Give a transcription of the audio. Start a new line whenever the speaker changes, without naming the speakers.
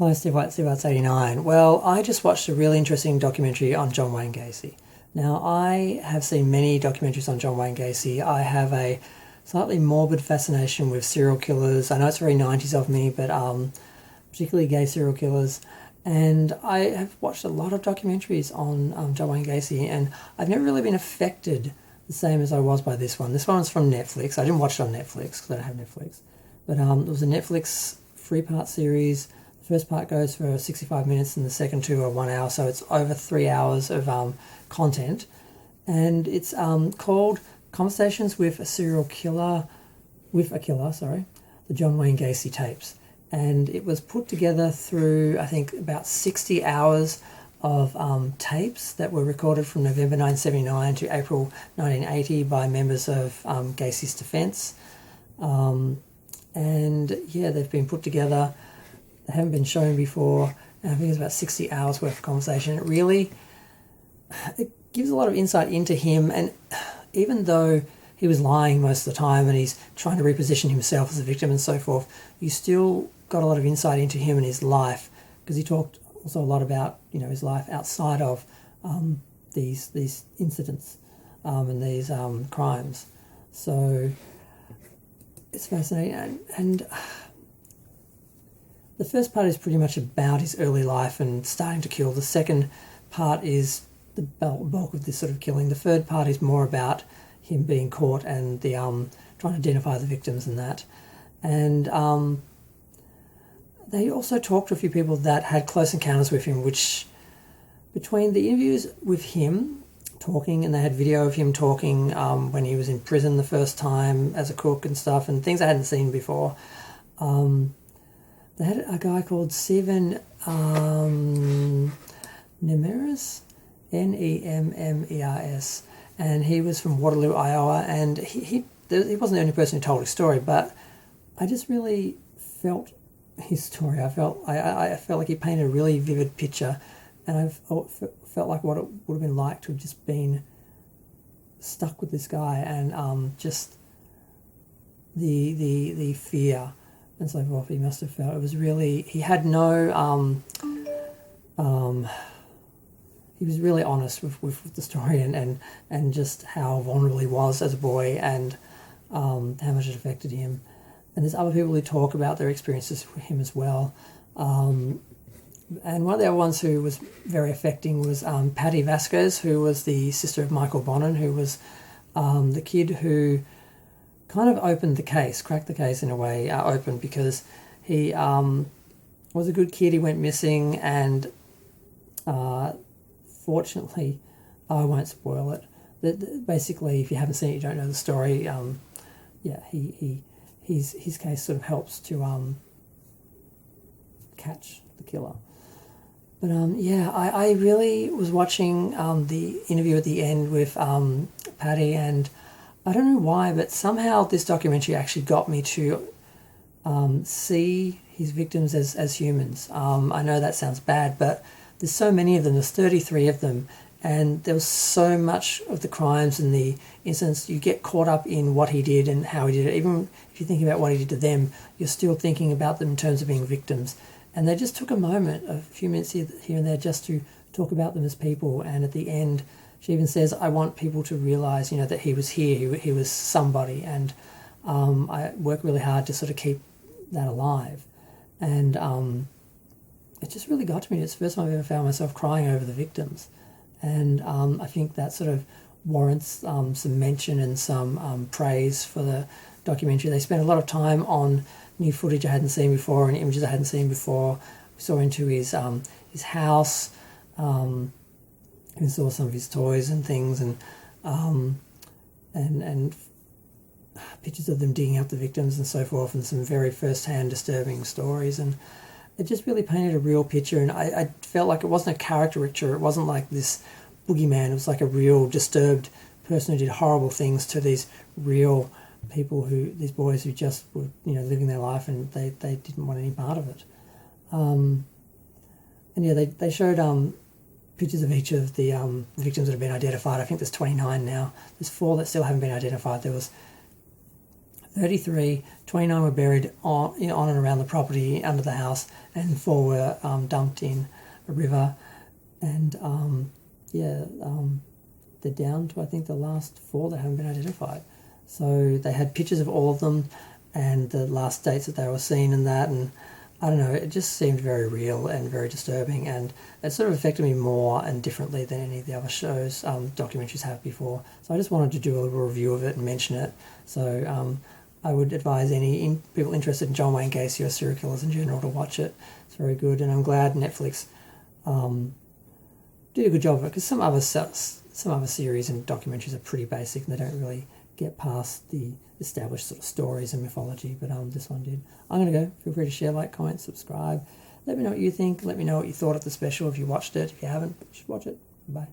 Hi, Steve White, Steve White's 89. Well, I just watched a really interesting documentary on John Wayne Gacy. Now, I have seen many documentaries on John Wayne Gacy. I have a slightly morbid fascination with serial killers. I know it's very 90s of me, but particularly gay serial killers. And I have watched a lot of documentaries on John Wayne Gacy, and I've never really been affected the same as I was by this one. This one's from Netflix. I didn't watch it on Netflix because I don't have Netflix. But it was a Netflix three-part series. The first part goes for 65 minutes and the second two are 1 hour, so it's over 3 hours of content. And it's called Conversations with a Serial Killer, the John Wayne Gacy tapes. And it was put together through, I think, about 60 hours of tapes that were recorded from November 1979 to April 1980 by members of Gacy's defence. And yeah, they've been put together. They haven't been shown before. And I think it's about 60 hours worth of conversation. It gives a lot of insight into him. And even though he was lying most of the time and he's trying to reposition himself as a victim and so forth, you still got a lot of insight into him and his life, because he talked also a lot about, his life outside of these incidents and these crimes. So it's fascinating. And the first part is pretty much about his early life and starting to kill. The second part is the bulk of this sort of killing. The third part is more about him being caught and the trying to identify the victims and that. And they also talked to a few people that had close encounters with him, which between the interviews with him talking, and they had video of him talking when he was in prison the first time as a cook and stuff, and things I hadn't seen before. They had a guy called Stephen Nemeris, Nemeres, and he was from Waterloo, Iowa, and he wasn't the only person who told his story, but I just really felt his story. I felt like he painted a really vivid picture, and I felt like what it would have been like to have just been stuck with this guy, and just the fear and so forth he must have felt. It was really, he had no he was really honest with the story and just how vulnerable he was as a boy, and how much it affected him. And there's other people who talk about their experiences with him as well. And one of the other ones who was very affecting was Patty Vasquez, who was the sister of Michael Bonin, who was the kid who kind of cracked the case in a way, open, because he was a good kid. He went missing, and fortunately, I won't spoil it. Basically, if you haven't seen it, you don't know the story. His case sort of helps to catch the killer. But I really was watching the interview at the end with Patty, and I don't know why, but somehow this documentary actually got me to see his victims as humans. I know that sounds bad, but there's so many of them. There's 33 of them, and there was so much of the crimes and the incidents. You get caught up in what he did and how he did it. Even if you think about what he did to them, you're still thinking about them in terms of being victims. And they just took a moment, a few minutes here and there, just to talk about them as people. And at the end, she even says, I want people to realise, that he was here, he was somebody. And I work really hard to sort of keep that alive. And it just really got to me. It's the first time I've ever found myself crying over the victims. And I think that sort of warrants some mention and some praise for the documentary. They spent a lot of time on new footage I hadn't seen before and images I hadn't seen before. We saw into his house, we saw some of his toys and things, and pictures of them digging up the victims and so forth, and some very first-hand disturbing stories. And it just really painted a real picture, and I felt like it wasn't a caricature. It wasn't like this boogeyman. It was like a real disturbed person who did horrible things to these real people, these boys who just were living their life, and they didn't want any part of it. They showed pictures of each of the victims that have been identified. I think there's 29 now. There's 4 that still haven't been identified. There was 33, 29 were buried on, on and around the property under the house, and 4 were dumped in a river. And they're down to, I think, the last 4 that haven't been identified. So they had pictures of all of them and the last dates that they were seen and that, and I don't know, it just seemed very real and very disturbing, and it sort of affected me more and differently than any of the other shows, documentaries have before. So I just wanted to do a little review of it and mention it. So I would advise any people interested in John Wayne Gacy or serial killers in general to watch it. It's very good, and I'm glad Netflix did a good job of it, because some other series and documentaries are pretty basic and they don't really get past the established sort of stories and mythology, but this one did. I'm going to go. Feel free to share, like, comment, subscribe. Let me know what you think. Let me know what you thought of the special if you watched it. If you haven't, you should watch it. Bye.